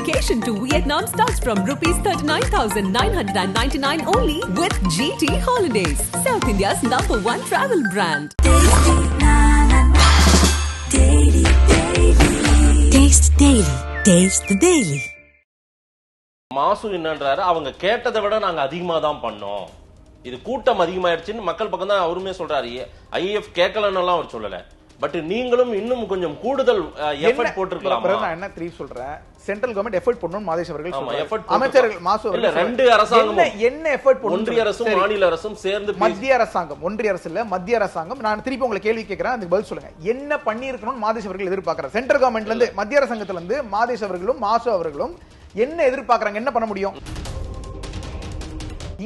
Vacation to Vietnam starts from rupees 39,999 only with GT Holidays, South India's #1 travel brand. Taste Daily. Taste the Daily. மாசு என்னன்றாரு, அவங்க கேட்டதை விட நாங்க அதிகமா தான் பண்ணோம், இது கூட்டம் அதிகமாயிருச்சுன்னு மக்கள் பக்கம் தான் அவருமே சொல்றாரு. ஐஏஎஃப் கேட்கலன்னு எல்லாம் அவர் சொல்லல, பட் நீங்களும் இன்னும் கொஞ்சம் கூடுதல் எஃபர்ட் போட்டுருக்கலாம். நான் என்ன த்ரீ சொல்றேன், சென்ட்ரல் கவர்மெண்ட் எஃபர்ட் பண்ணணும் மாதேஷ் அவர்கள் சொல்றாங்க. அமைச்சர்கள் மாசு இல்ல, ரெண்டு அரசாங்கம் என்ன எஃபர்ட் பண்ணணும், ஒன்றிய அரசும் மாநில அரசும் சேர்ந்து, மத்திய அரசாங்கம், ஒன்றிய அரசு இல்ல மத்திய அரசாங்கம். நான் திருப்பி உங்களை கேள்வி கேட்கிறேன், அதுக்கு பதில் சொல்லுங்க. என்ன பண்ணி இருக்கணும் மாதேஷ் அவர்கள் எதிர்பார்க்கறாங்க? சென்ட்ரல் கவர்மெண்ட்ல இருந்து, மத்திய அரசாங்கத்துல இருந்து மாதேஷ் அவர்களும் மாசு அவர்களும் என்ன எதிர்பார்க்கறாங்க, என்ன பண்ண முடியும்?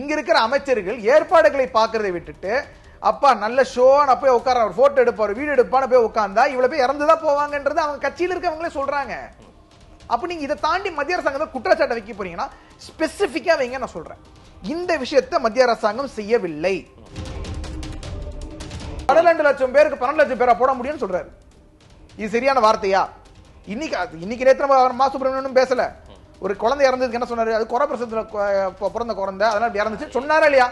இங்க இருக்கிற அமைச்சர்கள் ஏற்பாடுகளை பார்க்கறதை விட்டுட்டு, அப்பா நல்ல ஷோன்னு போய் உட்கார, ஒரு போட்டோ எடுப்பாரு, வீடியோ எடுப்பான்னு போய் உட்கார்ந்தா இவ்வளவு போய் இறந்துதான் போவாங்கன்றது அவங்க கட்சியில் இருக்கவங்களே சொல்றாங்க. அப்ப நீங்க இதை தாண்டி மத்திய அரசாங்கம் குற்றச்சாட்டை வைக்க போறீங்கன்னா ஸ்பெசிபிக்கா வைங்க. நான் சொல்றேன், இந்த விஷயத்தை மத்திய அரசாங்கம் செய்யவில்லை. 12 லட்சம் பேருக்கு 12 லட்சம் பேரா போட முடியும்னு சொல்றாரு. இது சரியான வார்த்தையா? இன்னைக்கு நேற்று மா சுப்பிரமணியனும் பேசல. ஒரு குழந்தை இறந்ததுக்கு என்ன சொன்னாரு? அது குறை பிரசவத்துல பிறந்த குழந்தை, அதனால இறந்துச்சு சொன்னாரா இல்லையா?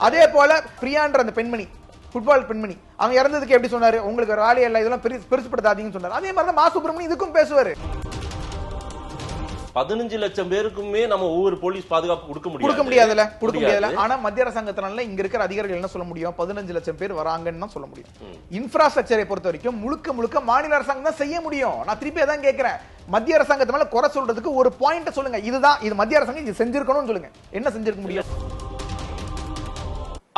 அதே போல பிரியான்ற அந்த பெண்மணி, ஃபுட்பால் பெண்மணி, அவங்க இறந்ததுக்கு எப்படி சொன்னாரு? உங்களுக்கு ராலி எல்லாம் இதெல்லாம் பெருசுப்படுத்தாதீங்கன்னு சொன்னாரு. அதே மாதிரி தான் மா சுப்பிரமணியன் இதுக்கும் பேசுவாரு. 15 லட்சம் பேருக்குமே நம்ம ஒவ்வொரு போலீஸ் பாதுகாப்பு கொடுக்க முடியாதுல. ஆனா மத்திய அரசாங்கத்தினால இங்க இருக்கிற அதிகாரிகள் என்ன சொல்ல முடியும்? 15 லட்சம் பேர் வராங்கன்னு சொல்ல முடியும். இன்ஃப்ராஸ்ட்ரக்சரை பொறுத்த வரைக்கும் முழுக்க மாநில அரசாங்கம் தான் செய்ய முடியும். நான் திருப்பி அதான் கேட்கிறேன், மத்திய அரசாங்கத்து மேல குறை சொல்றதுக்கு ஒரு பாயிண்ட் சொல்லுங்க. இதுதான், இது மத்திய அரசாங்கம் இது செஞ்சிருக்கணும்னு சொல்லுங்க. என்ன செஞ்சிருக்க முடியும்?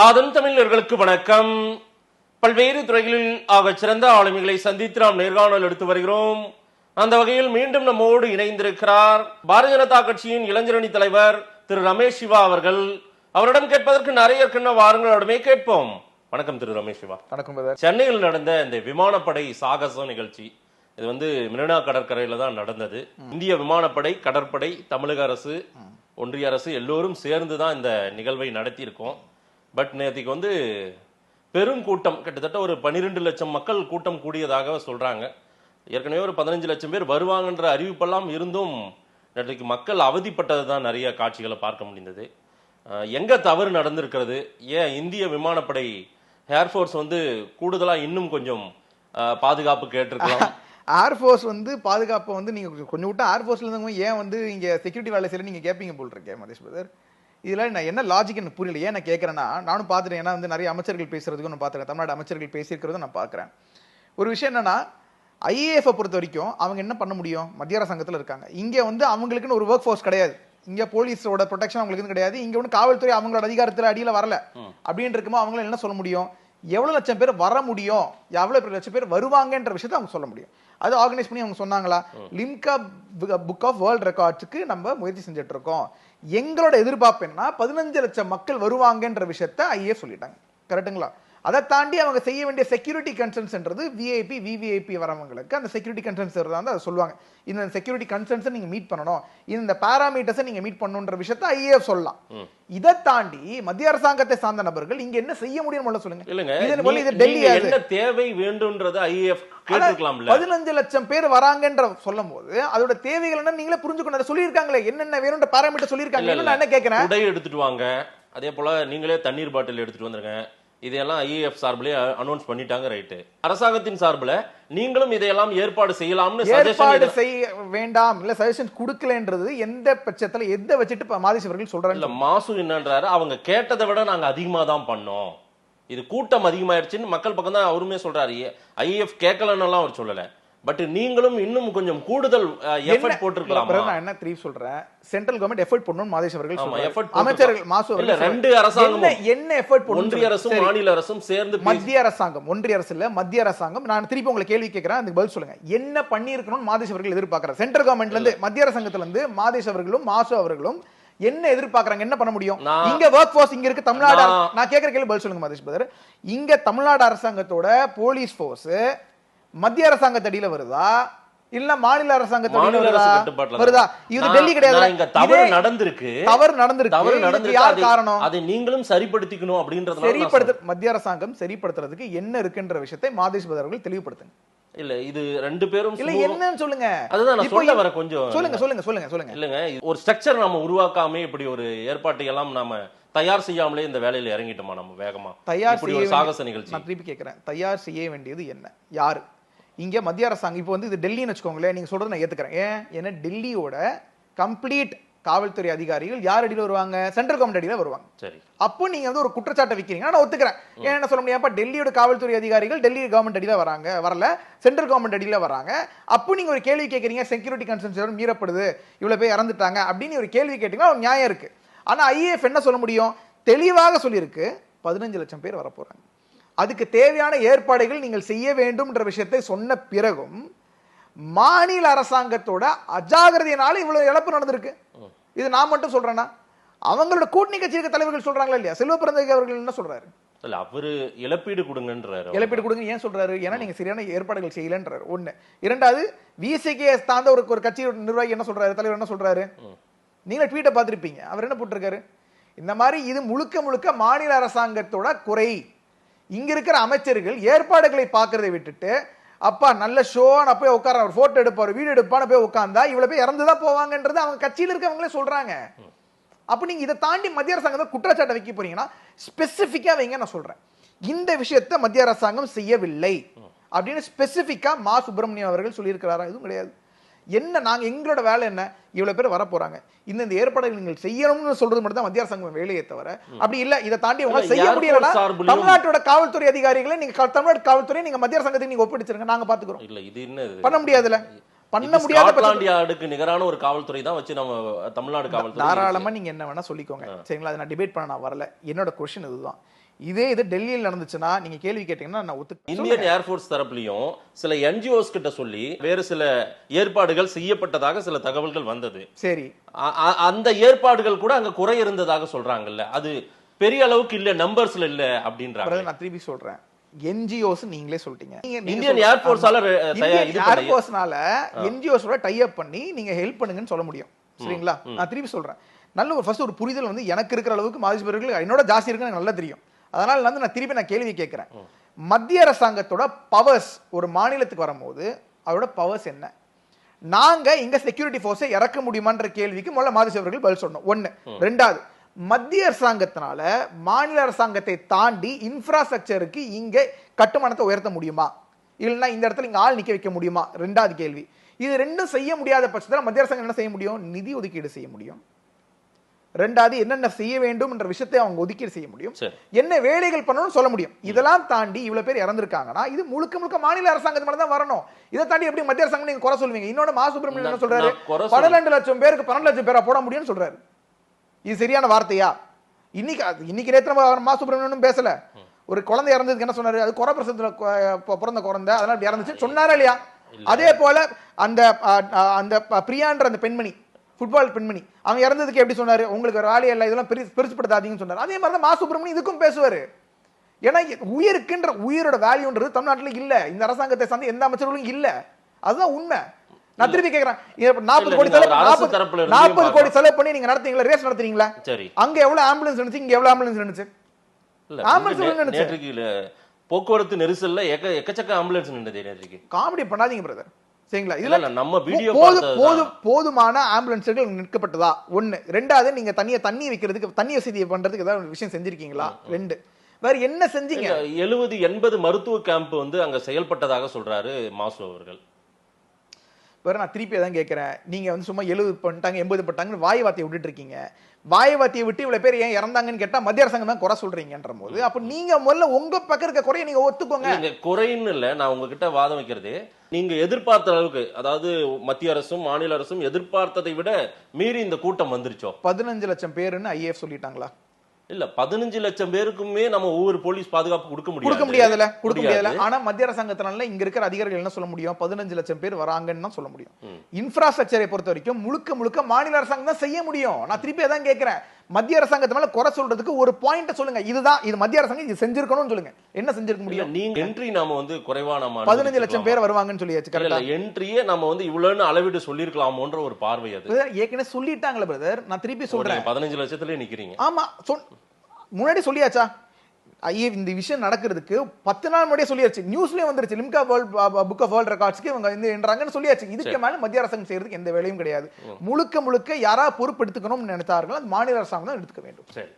அதன் தமிழர்களுக்கு வணக்கம். பல்வேறு துறைகளில் ஆக சிறந்த ஆளுமைகளை சந்தித்து நாம் நேர்காணல் எடுத்து வருகிறோம். அந்த வகையில் மீண்டும் நம்மோடு இணைந்திருக்கிறார் பாரதிய ஜனதா கட்சியின் இளைஞரணி தலைவர் திரு ரமேஷ் சிவா அவர்கள். அவரிடம் கேட்பதற்கு நிறைய இருக்கின்ற வாரங்களோடமே கேட்போம். வணக்கம் திரு ரமேஷ் சிவா. வணக்கம். சென்னையில் நடந்த இந்த விமானப்படை சாகச நிகழ்ச்சி, இது மெரினா கடற்கரையில தான் நடந்தது. இந்திய விமானப்படை, கடற்படை, தமிழக அரசு, ஒன்றிய அரசு எல்லோரும் சேர்ந்து தான் இந்த நிகழ்வை நடத்தி இருக்கோம். பட் நேற்றுக்கு பெரும் கூட்டம், கிட்டத்தட்ட ஒரு 12 லட்சம் மக்கள் கூட்டம் கூடியதாக சொல்றாங்க. ஏற்கனவே ஒரு 15 லட்சம் பேர் வருவாங்கன்ற அறிவிப்பெல்லாம் இருந்தும் நேற்றைக்கு மக்கள் அவதிப்பட்டது தான் நிறைய காட்சிகளை பார்க்க முடிந்தது. எங்க தவறு நடந்திருக்கிறது? ஏன் இந்திய விமானப்படை ஏர்ஃபோர்ஸ் கூடுதலா இன்னும் கொஞ்சம் பாதுகாப்பு கேட்டிருக்கலாம்? ஏர்ஃபோர்ஸ் பாதுகாப்பை நீங்க கொஞ்சம் விட்டா ஏர்ஃபோர்ஸ்ல இருந்தவங்க ஏன் இங்க செக்யூரிட்டி வேலை செய்யல நீங்க கேட்பீங்க போல் இருக்கேன் மதேஷ் பிரதர். இதுல நான் என்ன லாஜிக் எனக்கு புரியல. ஏன் நான் கேட்கறேன்னா, நானும் பார்த்துட்டேன், ஏன்னா நிறைய அமைச்சர்கள் பேசுறதுக்கும் நான் பார்த்துருக்கேன், தமிழ்நாடு அமைச்சர்கள் பேசியிருக்கிறதும் நான் பார்க்குறேன். ஒரு விஷயம் என்னன்னா, ஐஏஎஃப் பொறுத்த வரைக்கும் அவங்க என்ன பண்ண முடியும்? மத்திய அரசாங்கத்தில் இருக்காங்க. இங்கே அவங்களுக்குன்னு ஒரு ஒர்க் ஃபோர்ஸ் கிடையாது. இங்க போலீஸோட ப்ரொடெக்ஷன் அவங்களுக்கு கிடையாது. இங்க காவல்துறை அவங்களோட அதிகாரத்தில் அடியில் வரல அப்படின்னு இருக்குமோ அவங்கள என்ன சொல்ல முடியும்? எவ்வளவு லட்சம் பேர் வர முடியும், எவ்வளவு லட்சம் பேர் வருவாங்கன்ற விஷயத்தை அவங்க சொல்ல முடியும். அது ஆர்கனைஸ் பண்ணி அவங்க சொன்னாங்களா? லிம்கா புக் ஆஃப் வேர்ல்ட் ரெக்கார்ட்ஸுக்கு நம்ம முயற்சி செஞ்சுட்டு இருக்கோம். எங்களோட எதிர்பார்ப்பு என்ன? 15 லட்சம் மக்கள் வருவாங்கன்ற விஷயத்த ஐஏஎஃப் சொல்லிட்டாங்க. கரெக்டுங்களா? அதை தாண்டி அவங்க செய்ய வேண்டிய செக்யூரிட்டி கன்சர்ன்ஸ்ன்றது விஐபி விவிஐபி வரவங்களுக்கு அந்த செக்யூரிட்டி கன்சர்ன்ஸ் தான் அதை சொல்லுவாங்க. இந்த செக்யூரிட்டி கன்சர்ன்ஸை நீங்க மீட் பண்ணணும், இந்த பாராமீட்டர்ஸை நீங்க மீட் பண்ணணுன்ற விஷயத்தை ஐஏஎஃப் சொல்லலாம். இதை தாண்டி மத்திய அரசாங்கத்தை சார்ந்த நபர்கள் இங்க என்ன செய்ய முடியும் சொல்லுங்க. இது டெல்லி என்ன தேவை வேண்டும்ன்றது ஐஏஎஃப் கேட்கலாம்ல. 15 லட்சம் பேர் வராங்கன்ற சொல்லும் போது அதோட தேவைகள் என்ன நீங்களே புரிஞ்சுக்கணும். சொல்லியிருக்காங்களே என்னென்ன வேணும்ன்ற பாராமீட்டர் சொல்லியிருக்காங்க. நான் என்ன கேட்கிறேன், உடை எடுத்துட்டு வாங்க, அதே போல நீங்களே தண்ணீர் பாட்டில் எடுத்துட்டு வந்துருங்க. இதையெல்லாம் ஐஏஎஃப் சார்பிலே அனௌன்ஸ் பண்ணிட்டாங்க. ரைட்டு, அரசாங்கத்தின் சார்பில் நீங்களும் இதையெல்லாம் ஏற்பாடு செய்யலாம்னு ஏற்பாடு செய்ய வேண்டாம் இல்ல சஜஷன் கொடுக்கலன்றது எந்த பட்சத்துல எதை வச்சுட்டு மாதேஷ் அவர்கள் சொல்றாங்க? இல்ல, மாசு என்னன்றாரு, அவங்க கேட்டதை விட நாங்க அதிகமா தான் பண்ணோம், இது கூட்டம் அதிகமாயிருச்சுன்னு மக்கள் பக்கம் தான் அவருமே சொல்றாரு. ஐஏஎஃப் கேட்கலன்னு எல்லாம் அவர் சொல்லல, பட் நீங்களும் இன்னும் கொஞ்சம் கூடுதல் எஃபர்ட் போட்டுருக்கலாம். நான் என்ன த்ரீ சொல்றேன், சென்ட்ரல் கவர்மெண்ட் எஃபர்ட் பண்ணணும் மாதேஷ் அவர்கள் சொல்றாங்க. அமைச்சர்கள் மாசு இல்ல, ரெண்டு அரசாங்கம் என்ன எஃபர்ட் பண்ணணும்? ஒன்றிய அரசும் மாநில அரசும் சேர்ந்து, மத்திய அரசாங்கம், ஒன்றிய அரசு இல்ல மத்திய அரசாங்கம். நான் திருப்பி உங்களை கேள்வி கேட்கிறேன், அதுக்கு பதில் சொல்லுங்க. என்ன பண்ணி இருக்கணும்னு மாதேஷ் அவர்கள் எதிர்பார்க்கறாங்க? சென்ட்ரல் கவர்மெண்ட்ல இருந்து, மத்திய அரசாங்கத்துல இருந்து மாதேஷ் அவர்களும் மாசு அவர்களும் என்ன எதிர்பார்க்கறாங்க, என்ன பண்ண முடியும்? இங்க ஒர்க் ஃபோர்ஸ் இங்க இருக்கு தமிழ்நாடு. நான் கேட்கிற கேள்வி பதில் சொல்லுங்க மாதேஷ் பிரதர். இங்க தமிழ்நாடு அரசாங்கத்தோட போலீஸ் ஃபோர்ஸ் மத்திய அரசாங்கத்தடியில வருதா இல்ல மாநில அரசாங்கத்தடியில வருதா? இது டெல்லி கிடையாது. இங்க தவறு நடந்திருக்கு. யார் காரணம்? அதை நீங்களும் சரிப்படுத்திக்கணும் அப்படின்றது. மத்திய அரசாங்கம் சரிப்படுத்துறதுக்கு என்ன இருக்குன்ற விஷயத்தை மாதேஷ் பிரதர் அவர்கள் தெளிவுபடுத்துங்க. இல்ல இது ரெண்டு பேரும் இல்ல என்னன்னு சொல்லுங்க. அதுதான் நான் சொல்ல வர கொஞ்சம் சொல்லுங்க. இல்லங்க, ஒரு ஸ்ட்ரக்சர் நம்ம உருவாக்காம இப்படி ஒரு ஏற்பாட்டை எல்லாம் நாம தயார் செய்யாமலே இந்த வேலையில இறங்கிட்டோமா நம்ம வேகமா? தயார் செய்ய ஒரு சாகச நிகழ்ச்சி. நான் திருப்பி கேட்கிறேன், தயார் செய்ய வேண்டியது என்ன? யாரு? இங்க மத்திய அரசாங்கம் இப்போ வந்து இது டெல்லின்னு வச்சுக்கோங்களேன், நீங்க சொல்றது நான் ஏத்துக்கிறேன். ஏன்னா டெல்லியோட கம்ப்ளீட் காவல்துறை அதிகாரிகள் யார் அடியில் வருவாங்க? சென்ட்ரல் கவர்மெண்ட் அடியில் வருவாங்க. சரி, அப்போ நீங்க வந்து ஒரு குற்றச்சாட்டை வைக்கிறீங்க, நான் ஒத்துக்கிறேன். என்ன சொல்ல முடியாது, டெல்லியோட காவல்துறை அதிகாரிகள் டெல்லி கவர்மெண்ட் அடியில் வராங்க, வரல சென்ட்ரல் கவர்மெண்ட் அடியில் வராங்க. அப்போ நீங்க ஒரு கேள்வி கேட்கறீங்க, செக்யூரிட்டி கன்சர்ன்ஸ் மீறப்படுது, இவ்வளவு பேர் இறந்துட்டாங்க அப்படின்னு ஒரு கேள்வி கேட்டீங்கன்னா ஒரு நியாயம் இருக்கு. ஆனா ஐஏஎஃப் என்ன சொல்ல முடியும்? தெளிவாக சொல்லியிருக்கு 15 லட்சம் பேர் வரப்போறாங்க, அதுக்கு தேவையான ஏற்பாடுகள் நீங்கள் செய்ய வேண்டும் என்ற விஷயத்தை சொன்ன பிறகும் மாநில அரசாங்கத்தோட அஜாகிரதையினால இவ்வளவு இழப்பு நடந்திருக்கு. இது நான் மட்டும் சொல்றேன்னா, அவங்களோட கூட்டணி கட்சி தலைவர்கள் சொல்றாங்களா இல்லையா? செல்வ பிறந்தகை அவர்கள் என்ன சொல்றாரு? இல்ல, அவரு இழப்பீடு கொடுங்கன்றாரு. இழப்பீடு கொடுங்க ஏன் சொல்றாரு? ஏன்னா நீங்க சரியான ஏற்பாடுகள் செய்யலன்றாரு. ஒண்ணு. இரண்டாவது, விசிகே தாண்ட ஒரு கட்சி நிர்வாகி என்ன சொல்றாரு, தலைவர் என்ன சொல்றாரு? நீங்க ட்வீட்டை பார்த்திருப்பீங்க. அவர் என்ன போட்டிருக்காரு? இந்த மாதிரி இது முழுக்க முழுக்க மாநில அரசாங்கத்தோட குறை. இங்க இருக்கிற அமைச்சர்கள் ஏற்பாடுகளை பார்க்கறதை விட்டுட்டு, அப்பா நல்ல ஷோன்னு போய் உட்கார, ஒரு போட்டோ எடுப்பாரு, வீடியோ எடுப்பான்னு போய் உட்கார்ந்தா இவ்வளவு பேர் இறந்துதான் போவாங்கன்றது அவங்க கட்சியில் இருக்கவங்களே சொல்றாங்க. அப்ப நீங்க இதை தாண்டி மத்திய அரசாங்கம் குற்றச்சாட்டை வைக்க போறீங்கன்னா ஸ்பெசிபிக்கா வைங்க. நான் சொல்றேன், இந்த விஷயத்தை மத்திய அரசாங்கம் செய்யவில்லை அப்படின்னு ஸ்பெசிபிக்கா மா சுப்பிரமணியம் அவர்கள் சொல்லியிருக்கிறாரா? எதுவும் கிடையாது. என்ன நாங்க எங்களோட வேலை என்ன? இவ்வளவு பேர் வர போறாங்க, இந்த ஏற்பாடுகள் நீங்கள் செய்யணும்னு சொல்றது மட்டும் தான் மத்திய அரசாங்கம் வேலையை தவிர, அப்படி இல்ல இதை தாண்டி உங்களால செய்ய முடியலன்னா தமிழ்நாட்டோட காவல்துறை அதிகாரிகளை நீங்க தமிழ்நாடு காவல்துறை நீங்க மத்திய அரசாங்கத்துக்கு நீங்க ஒப்படைச்சிருங்க, நாங்க பாத்துக்கிறோம். இல்ல இது என்ன பண்ண முடியாதுல, பண்ண முடியாத ஸ்காட்லாந்து நிகரான ஒரு காவல்துறை தான் வச்சு நம்ம தமிழ்நாடு காவல்துறை தாராளமா நீங்க என்ன வேணா சொல்லிக்கோங்க, சரிங்களா? அதை நான் டிபேட் பண்ண நான் வரல. என்னோட கொஸ்டின் இதுதான். இதே இது டெல்லியில் நடந்துச்சுன்னா நீங்க கேள்வி கேட்டீங்கன்னா நான் ஒத்துக்க. இந்தியன் ஏர்ஃபோர்ஸ் தரப்புலயும் சில என்ஜிஓஸ் கிட்ட சொல்லி வேறு சில ஏற்பாடுகள் செய்யப்பட்டதாக சில தகவல்கள் வந்தது. சரி, அந்த ஏற்பாடுகள் கூட அங்க குறை இருந்ததாக சொல்றாங்கல்ல, அது பெரிய அளவுக்கு இல்ல, நம்பர்ஸ்ல இல்ல அப்படின்றாங்க. நான் திருப்பி சொல்றேன், என்ஜிஓஸ் நீங்களே சொல்லிட்டீங்க. இந்தியன் ஏர்ஃபோர்ஸால ஏர்ஃபோர்ஸ்னால என்ஜிஓஸோட டை அப் பண்ணி நீங்க ஹெல்ப் பண்ணுங்கன்னு சொல்ல முடியும், சரிங்களா? நான் திருப்பி சொல்றேன், நல்ல ஒரு ஃபர்ஸ்ட் ஒரு புரிதல் வந்து எனக்கு இருக்கிற அளவுக்கு மாதேஸ்வரர்கள் என்னோட ஜாஸ்தி இருக்குன்னு எனக்கு நல்லா தெரியும். அதனால வந்து நான் திருப்பி கேள்வி கேட்கிறேன், மத்திய அரசாங்கத்தோட பவர்ஸ் ஒரு மாநிலத்துக்கு வரும்போது அதோட பவர்ஸ் என்ன? நாங்க இங்க செக்யூரிட்டி போர்ஸை இறக்க முடியுமான்ற கேள்விக்கு முதல்ல மாதேஸ்வரர்கள் பதில் சொல்லணும். ஒண்ணு. ரெண்டாவது, மத்திய அரசாங்கத்தினால மாநில அரசாங்கத்தை தாண்டி இன்ஃப்ராஸ்ட்ரக்சருக்கு இங்க கட்டுமானத்தை உயர்த்த முடியுமா, இல்லைன்னா இந்த இடத்துல இங்க ஆள் நிக்க வைக்க முடியுமா? ரெண்டாவது கேள்வி. இது ரெண்டும் செய்ய முடியாத பட்சத்தில் மத்திய அரசாங்கம் என்ன செய்ய முடியும்? நிதி ஒதுக்கீடு செய்ய முடியும். ரெண்டாவது, என்னென்ன செய்ய வேண்டும் என்ற விஷயத்தை அவங்க ஒதுக்கீடு செய்ய முடியும், என்ன வேலைகள் பண்ணணும்னு சொல்ல முடியும். இதெல்லாம் தாண்டி இவ்வளவு பேர் இறந்திருக்காங்கன்னா இது முழுக்க முழுக்க மாநில அரசாங்கத்து மேல தான் வரணும். இதை தாண்டி எப்படி மத்திய அரசாங்கம் நீங்க குறை சொல்வீங்க? இன்னொரு மா சுப்பிரமணியன் என்ன சொல்றாரு? 12 லட்சம் பேருக்கு 12 லட்சம் பேரா போட முடியும்னு சொல்றாரு. இது சரியான வார்த்தையா? இன்னைக்கு நேற்று மா சுப்பிரமணியனும் பேசல, ஒரு குழந்தை இறந்ததுக்கு என்ன சொன்னாரு? அது குறை பிரசவத்துல பிறந்த குழந்தை, அதனால இறந்துச்சு சொன்னாரா இல்லையா? அதே போல அந்த அந்த பிரியான்ற அந்த பெண்மணி, ஃபுட்பால் பெண்மணி, அவங்க இறந்ததுக்கு எப்படி சொன்னாரு? உங்களுக்கு ஒரு வேலையே இல்லை, இதெல்லாம் பெருசுப்படுத்தாதீங்கன்னு சொன்னாரு. அதே மாதிரி தான் மா சுப்பிரமணியம் இதுக்கும் பேசுவாரு. ஏன்னா உயிருக்குன்ற உயிரோட வேல்யூன்றது தமிழ்நாட்டில் இல்ல, இந்த அரசாங்கத்தை சார்ந்த எந்த அமைச்சர்களும் இல்ல. அதுதான் உண்மை. நான் திருப்பி கேட்கிறேன், 40 கோடி செலவு பண்ணி நீங்க நடத்தீங்களா? ரேஸ் நடத்துறீங்களா? அங்க எவ்வளவு ஆம்புலன்ஸ் இருந்துச்சு, இங்க எவ்வளவு ஆம்புலன்ஸ் இருந்துச்சு? போக்குவரத்து நெரிசல்ல எக்கச்சக்க ஆம்புலன்ஸ் நின்னுது. காமெடி பண்ணாதீங்க பிரதர், சரிங்களா? இதுல நம்ம வீடியோ போதுமான ஆம்புலன்ஸ்கள் நிற்கப்பட்டதா? ஒண்ணு. ரெண்டாவது, நீங்க தண்ணி வைக்கிறதுக்கு தண்ணி வசதி பண்றதுக்கு ஏதாவது விஷயம் செஞ்சிருக்கீங்களா? ரெண்டு. வேற என்ன செஞ்சீங்க? 70-80 மருத்துவ கேம்ப் வந்து அங்க செயல்பட்டதாக சொல்றாரு மாசு அவர்கள். வேற நான் திருப்பி தான் கேட்கிறேன், நீங்க வந்து சும்மா 70 பண்ணிட்டாங்க 80 பண்ணிட்டாங்கன்னு வாய் வார்த்தையை விட்டுட்டு இருக்கீங்க. வாய் வார்த்தையை விட்டு இவ்வளவு பேர் ஏன் இறந்தாங்கன்னு கேட்டா மத்திய அரசாங்கம் தான் குறை சொல்றீங்கன்ற போது, அப்ப நீங்க முதல்ல உங்க பக்கம் இருக்க குறையை நீங்க ஒத்துக்கோங்க. குறைன்னு இல்ல, நான் உங்ககிட்ட வாதம் வைக்கிறது, நீங்க எதிர்பார்த்த அளவுக்கு, அதாவது மத்திய அரசும் மாநில அரசும் எதிர்பார்த்ததை விட மீறி இந்த கூட்டம் வந்துருச்சோ? 15 லட்சம் பேருன்னு ஐஏஎஃப் சொல்லிட்டாங்களா? இல்ல, 15 லட்சம் பேருக்குமே நம்ம ஒவ்வொரு போலீஸ் பாதுகாப்பு கொடுக்க முடியாதுல. ஆனா மத்திய அரசாங்கத்தினால இங்க இருக்கிற அதிகாரிகள் என்ன சொல்ல முடியும்? 15 லட்சம் பேர் வராங்கன்னு தான் சொல்ல முடியும். இன்ஃப்ராஸ்ட்ரக்சரை பொறுத்த வரைக்கும் முழுக்க மாநில அரசாங்கம் தான் செய்ய முடியும். நான் திருப்பி அதான் கேட்கிறேன், மத்திய அரசாங்கத்து மேல குறை சொல்றதுக்கு ஒரு பாயிண்ட் சொல்லுங்க, இதுதான் இது மத்திய அரசாங்கம் இது செஞ்சிருக்கணும்னு சொல்லுங்க. என்ன செஞ்சிருக்க முடியும்? நீங்க என்ட்ரி நாம வந்து குறைவான 15 லட்சம் பேர் வருவாங்கன்னு சொல்லியாச்சு. கரெக்ட்டா? என்ட்ரியே நாம வந்து இவ்வளவுன்னு அளவிட்டு சொல்லிருக்கலாமோன்ற ஒரு பார்வை அது. ஏற்கனவே சொல்லிட்டாங்களே பிரதர், நான் திருப்பி சொல்றேன். 15 லட்சத்திலே நிக்கிறீங்க. ஆமா, முன்னாடி சொல்லியாச்சா? இந்த விஷயம் நடக்கிறதுக்கு 10 நாள் முன்னாடியே சொல்லியாச்சு, நியூஸ்லயே வந்துருச்சு, லிம்கா புக் ஆஃப் வேர்ல்ட் ரெக்கார்ட்ஸ்க்கு இவங்க என்றாங்கன்னு சொல்லியாச்சு. இதுக்கு மேல மத்திய அரசாங்கம் செய்யறதுக்கு எந்த வேலையும் கிடையாது. முழுக்க யாரா பொறுப்பு எடுத்துக்கணும்னு நினைத்தார்கள், அது மாநில அரசாங்கம் தான் எடுத்துக்க வேண்டும். சரி,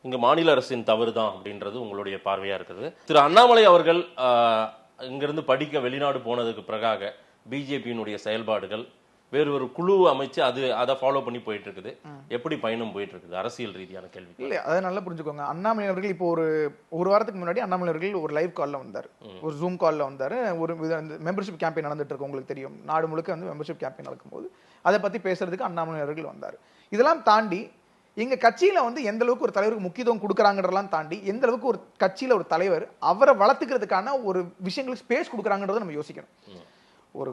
இங்க மாநில அரசின் தவறு தான் அப்படின்றது உங்களுடைய பார்வையா இருக்குது. திரு அண்ணாமலை அவர்கள் இங்கிருந்து படிக்க வெளிநாடு போனதுக்கு பிறகாக பிஜேபியினுடைய செயல்பாடுகள் வேறு ஒரு குழு அமைச்சு அதை ஃபாலோ பண்ணி போயிட்டு இருக்குது. எப்படி பயணம் போயிட்டு இருக்குது அரசியல் ரீதியான கேள்வி? இல்ல, அதை நல்லா புரிஞ்சுக்கோங்க. அண்ணாமலை அவர்கள் இப்போ ஒரு வாரத்துக்கு முன்னாடி அண்ணாமலை அவர்கள் ஒரு லைவ் கால்ல வந்தார், ஒரு ஜூம் கால்ல வந்தாரு. ஒரு மெம்பர்ஷிப் கேம்பெயின் நடந்துட்டு இருக்கு, உங்களுக்கு தெரியும், நாடு முழுக்க வந்து மெம்பர்ஷிப் கேம்பெயின் நடக்கும்போது அதை பத்தி பேசுறதுக்கு அண்ணாமலை அவர்கள் வந்தார். இதெல்லாம் தாண்டி எங்க கட்சியில வந்து எந்த அளவுக்கு ஒரு தலைவருக்கு முக்கியத்துவம் கொடுக்குறாங்கன்றதெல்லாம் தாண்டி எந்த அளவுக்கு ஒரு கட்சியில ஒரு தலைவர் அவரை வளர்த்துக்கிறதுக்கான ஒரு விஷயங்களுக்கு ஸ்பேஸ் கொடுக்குறாங்கன்றதை நம்ம யோசிக்கணும். ஒரு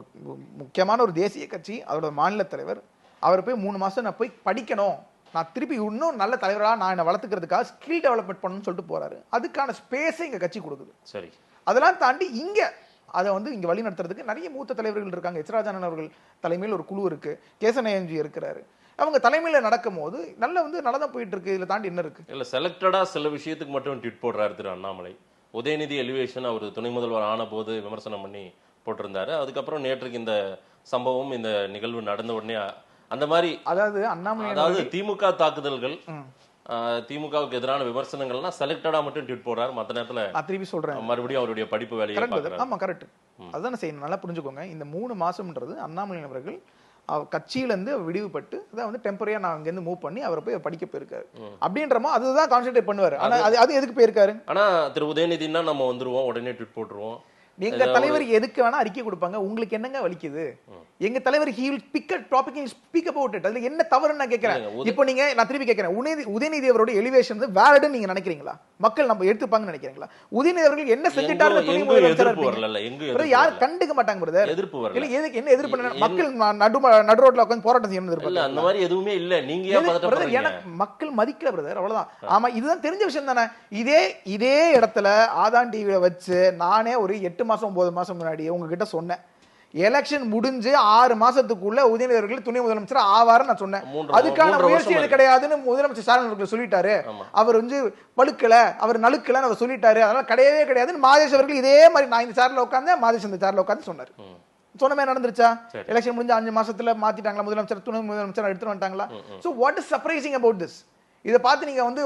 முக்கியமான ஒரு தேசிய கட்சி, அதோட மாநில தலைவர், அவர் போய் 3 மாசம் நான் போய் படிக்கணும், நான் திருப்பி இன்னும் நல்ல தலைவராக நான் என்ன வளர்த்துக்கிறதுக்காக ஸ்கில் டெவலப்மெண்ட் பண்ணணும்னு சொல்லிட்டு போறாரு. அதுக்கான ஸ்பேஸை எங்க கட்சி கொடுக்குது. சரி, அதெல்லாம் தாண்டி இங்க அதை வந்து இங்க வழி நடத்துறதுக்கு நிறைய மூத்த தலைவர்கள் இருக்காங்க. எச் ராஜானன் அவர்கள் தலைமையில் ஒரு குழு இருக்கு, கேசனயன்ஜி இருக்கிறாரு. அவங்க தலைமையில நடக்கும் போது நல்லா போயிட்டு இருக்கு. இதுல தாண்டி என்ன இருக்கு? இல்ல, செலக்டடா சில விஷயத்துக்கு மட்டும் ட்வீட் போடுறாரு திரு அண்ணாமலை. உதயநிதி எலிவேஷன் அவர் துணை முதல்வர் ஆன போது விமர்சனம் பண்ணி போட்டிருந்தாரு. அதுக்கப்புறம் நேற்றுக்கு இந்த சம்பவம், இந்த நிகழ்வு நடந்த உடனே அந்த மாதிரி, அதாவது திமுக தாக்குதல்கள், திமுகவுக்கு எதிரான விமர்சனங்கள்னா செலக்டடா மட்டும் ட்வீட் போடுறாரு. மற்ற நேரத்துல திருப்பி சொல்றேன், மறுபடியும் அவருடைய படிப்பு வேலையை பார்க்கறாரு. ஆமா, கரெக்ட். அதான் செய்யணும். நல்லா புரிஞ்சுக்கோங்க. இந்த 3 மாசம்ன்றது அண்ணாமலை அவர்கள் கட்சியிலேருந்து விடுவிப்பட்டு அதான் வந்து டெம்பரரியா நான் அங்கேருந்து மூவ் பண்ணி அவரை போய் படிக்க போயிருக்காரு அப்படின்றமோ அதுதான் கான்சென்ட்ரேட் பண்ணுவாரு. ஆனா அது எதுக்கு போயிருக்காரு? ஆனா திரு உதயநிதினா நம்ம வந்துருவோம், உடனே ட்வீட் போட்டுருவோம். எங்க தலைவர் எதுக்கு வேணா அறிக்கை கொடுப்பாங்க, உங்களுக்கு என்னங்க வலிக்குது? எங்க தலைவர் he will pick a topic and speak about it. அதுல என்ன தவறுன்னு நான் கேட்கிறேன். இப்போ நான் திருப்பி கேட்கிறேன், உதயநிதி அவரோட எலிவேஷன் வந்து வேலிட்னு நீங்க நினைக்கிறீங்களா? மக்கள் நம்ம எடுத்துப்பாங்கன்னு நினைக்கிறீங்களா? உதயநிதி அவர்கள் என்ன செஞ்சிட்டாரு துணை முதலமைச்சரா இருப்பீங்க, யார் கண்டுக்க மாட்டாங்க பிரதர். எதிர்ப்பு வரல. இல்ல, எதுக்கு என்ன எதிர்ப்பு? மக்கள் நடு ரோட்ல உட்கார்ந்து போராட்டம் செய்யணும் எதிர்ப்பு. அந்த மாதிரி எதுவுமே இல்ல. நீங்க ஏன் பதட்டப்படுறீங்க? எனக்கு மக்கள் மதிக்கல பிரதர், அவ்வளவுதான். ஆமா, இதுதான் தெரிஞ்ச விஷயம் தானே. இதே இடத்துல ஆதான் டிவில வச்சு நானே ஒரு 8 மாசம் 9 மாசம் முன்னாடி உங்ககிட்ட சொன்னேன், எலெக்ஷன் முடிஞ்சு 6 மாசத்துக்குள்ள உதயநிதி அவர்கள் துணை முதலமைச்சர் ஆவாரு நான் சொன்னேன். அதுக்கான முயற்சி அது கிடையாதுன்னு முதலமைச்சர் ஸ்டாலின் அவர்கள் சொல்லிட்டாரு. அவர் வந்து பழுக்கல, அவர் நழுக்கல அவர் சொல்லிட்டாரு. அதனால கிடையவே கிடையாதுன்னு மாதேஷ் அவர்கள் இதே மாதிரி நான் இந்த சேர்ல உட்கார்ந்து மாதேஷ் இந்த சேர்ல உட்கார்ந்து சொன்னாரு. சொன்ன மாதிரி நடந்துருச்சா? எலெக்ஷன் முடிஞ்ச 5 மாசத்துல மாத்திட்டாங்களா முதலமைச்சர், துணை முதலமைச்சர் எடுத்துட்டு வந்துட்டாங்களா? So what is surprising about this? இதை பார்த்து நீங்க வந்து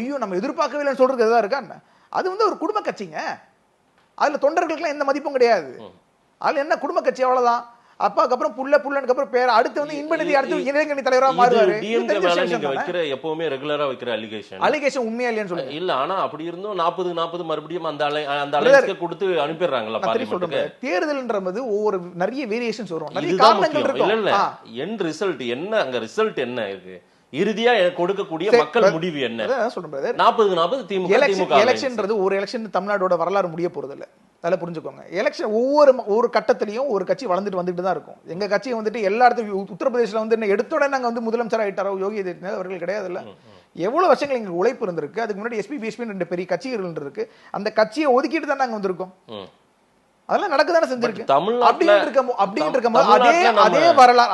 ஐயோ நம்ம எதிர்பார்க்கவே இல்லைன்னு சொல்றது எதா இருக்கா? அது வந்து ஒரு குடும்ப கட்சிங்க, அதுல தொண்டர்களுக்கு எந்த மதிப்பும் கிடையாது. அதுல என்ன குடும்ப கட்சி, அவ்வளவுதான். அப்பாக்கு அப்புறம் புள்ளனுக்கு அப்புறம் பேர், அடுத்து வந்து இன்பநிதி, அடுத்து இளைஞரணி தலைவரா மாறுவாரு. நீங்க வைக்கிற எப்பவுமே ரெகுலரா வைக்கிற அலிகேஷன் உண்மையா இல்லையான்னு சொல்லுங்க. இல்ல, ஆனா அப்படி இருந்தும் 40 மறுபடியும் அந்த அலைன்ஸ்க்கு கொடுத்து அனுப்பிடுறாங்களா பார்லிமென்ட்க்கு? தேர்தல்ன்றது ஒவ்வொரு நிறைய வேரியேஷன்ஸ் வரும், நிறைய காரணங்கள் இருக்கு. இல்ல, எண்ட் ரிசல்ட் என்ன, அங்க ரிசல்ட் என்ன இருக்கு, இறுதியா கொடுக்கக்கூடிய மக்கள் முடிவு என்ன? 40 திமுக. எலெக்ஷன்ன்றது ஒரு எலெக்ஷன் தமிழ்நாடோட வரலாறு முடிய போறது இல்ல, நல்லா புரிஞ்சுக்கோங்க. எலெக்ஷன் ஒவ்வொரு கட்டத்திலையும் ஒரு கட்சி வளர்ந்துட்டு வந்துட்டு தான் இருக்கும். எங்க கட்சி வந்துட்டு எல்லா இடத்துலையும் உத்தரப்பிரதேசல வந்து எடுத்த உடனே நாங்க வந்து முதலமைச்சர் ஆயிட்டாரோ யோகி ஆதித்யநாத் அவர்கள் கிடையாது. இல்ல, எவ்வளவு வருஷங்கள் எங்களுக்கு உழைப்பு இருந்திருக்கு. அதுக்கு முன்னாடி எஸ்பி பிஎஸ்பி 2 பெரிய கட்சிகள் இருக்கு. அந்த கட்சியை ஒதுக்கிட்டு தான் நாங்க வந்திருக்கோம். அதெல்லாம் நடக்கதானே செஞ்சிருக்கு.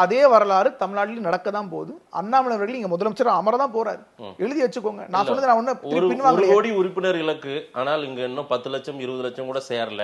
அதே வரலாறு தமிழ்நாட்டில் நடக்கதான் போகுது. அண்ணாமலை அவர்கள் இங்க முதலமைச்சர் அமரதான் போறாரு, எழுதி வச்சுக்கோங்க. நான் சொன்னது நான் ஒரு கோடி உறுப்பினர் இலக்கு, ஆனால் இங்க இன்னும் 10 லட்சம் 20 லட்சம் கூட சேரல,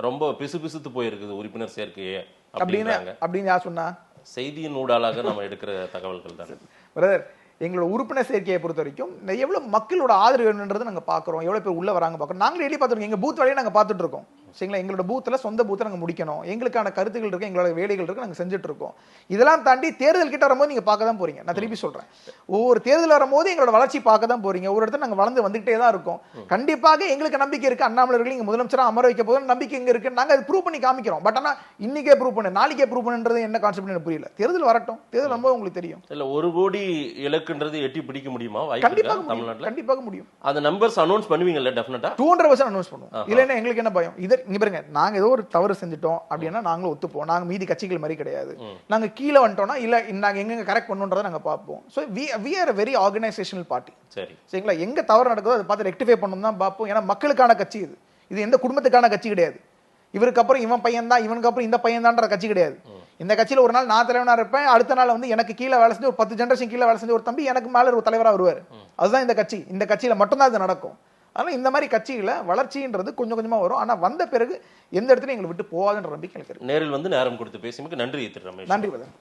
ரொம்ப பிசுபிசுத்து போயிருக்குது உறுப்பினர் சேர்க்கையே அப்படின்னு யார் சொன்னா? செய்தியின் ஊடாக நம்ம எடுக்கிற தகவல்கள் தான் பிரதர். எங்களோட உறுப்பினர் சேர்க்கையை பொறுத்த வரைக்கும் எவ்வளவு மக்களோட ஆதரவுன்றது நாங்க பாக்குறோம், எவ்வளவு பேர் உள்ள வராங்க பாக்குறோம். நாங்களே எழுதி பார்த்துருக்கோம், எங்க பூத் வழியா நாங்க பார்த்துட்டு இருக்கோம். சரிங்களா, எங்களோட பூத்துல சொந்த பூத்தை நாங்க முடிக்கணும், எங்களுக்கான கருத்துக்கள் இருக்கு, எங்களோட வேலைகள் இருக்கு, நாங்க செஞ்சுட்டு இருக்கோம். இதெல்லாம் தாண்டி தேர்தல் கிட்ட வரும்போது நீங்க பார்க்க தான் போறீங்க. நான் திருப்பி சொல்றேன், ஒவ்வொரு தேர்தல் வரும்போது எங்களோட வளர்ச்சி பார்க்க தான் போறீங்க. ஒரு இடத்துல நாங்க வளர்ந்து வந்துகிட்டே தான் இருக்கோம். கண்டிப்பாக எங்களுக்கு நம்பிக்கை இருக்கு, அண்ணாமலை அவர்கள் இங்க முதலமைச்சரா அமர வைக்க போது நம்பிக்கை எங்க இருக்கு, நாங்க அது ப்ரூவ் பண்ணி காமிக்கிறோம். பட் ஆனா இன்னைக்கே ப்ரூவ் பண்ணு, நாளைக்கே ப்ரூவ் பண்ணுன்றது என்ன கான்செப்ட் எனக்கு புரியல. தேர்தல் வரட்டும், தேர்தல் வரும்போது உங்களுக்கு தெரியும். இல்ல, 1 கோடி இலக்குன்றது எட்டி பிடிக்க முடியுமா? தமிழ்நாட்டுல கண்டிப்பாக முடியும். அந்த நம்பர்ஸ் அனௌன்ஸ் பண்ணுவீங்கல்ல? டெஃபினட்டா 200% அனௌன்ஸ் பண்ணுவோம். இல்லன்னா எங்களுக்கு என்ன பயம்? இங்க பாருங்க, நாங்க ஏதோ ஒரு தவறு செஞ்சுட்டோம் அப்படின்னா நாங்களும் ஒத்துப்போம். நாங்க மீதி கட்சிகள் மாதிரி கிடையாது. நாங்க கீழே வந்துட்டோம்னா இல்ல நாங்க எங்க கரெக்ட் பண்ணணும்ன்றதை நாங்க பார்ப்போம். So we are a very organizational party. சரி, சரிங்களா, எங்க தவறு நடக்குதோ அதை பார்த்து ரெக்டிஃபை பண்ணணும் தான் பார்ப்போம். ஏன்னா மக்களுக்கான கட்சி இது. இது எந்த குடும்பத்துக்கான கட்சி கிடையாது. இவருக்கு அப்புறம் இவன் பையன் தான், இவனுக்கு அப்புறம் இந்த பையன் தான்ற கட்சி கிடையாது. இந்த கட்சியில ஒரு நாள் நான் தலைவனா இருப்பேன், அடுத்த நாள் வந்து எனக்கு கீழே வேலை செஞ்சு ஒரு 10 ஜெனரேஷன் கீழே வேலை செஞ்ச ஒரு தம்பி எனக்கு மேல ஒரு தலைவரா வருவாரு. அதுதான் இந்த கட்சி. இந்த கட்சியில மட்டும்தான் இது நடக்கும். அதனால இந்த மாதிரி கட்சிகளை வளர்ச்சின்றது கொஞ்சம் கொஞ்சமா வரும். ஆனா வந்த பிறகு எந்த இடத்துலையும் எங்களை விட்டு போகாதுன்ற நம்பிக்கை எனக்கு இருக்கு. நேரில் வந்து நேரம் கொடுத்து பேசியமைக்கு நன்றி திரு ரமேஷ். நன்றி பிரதர்.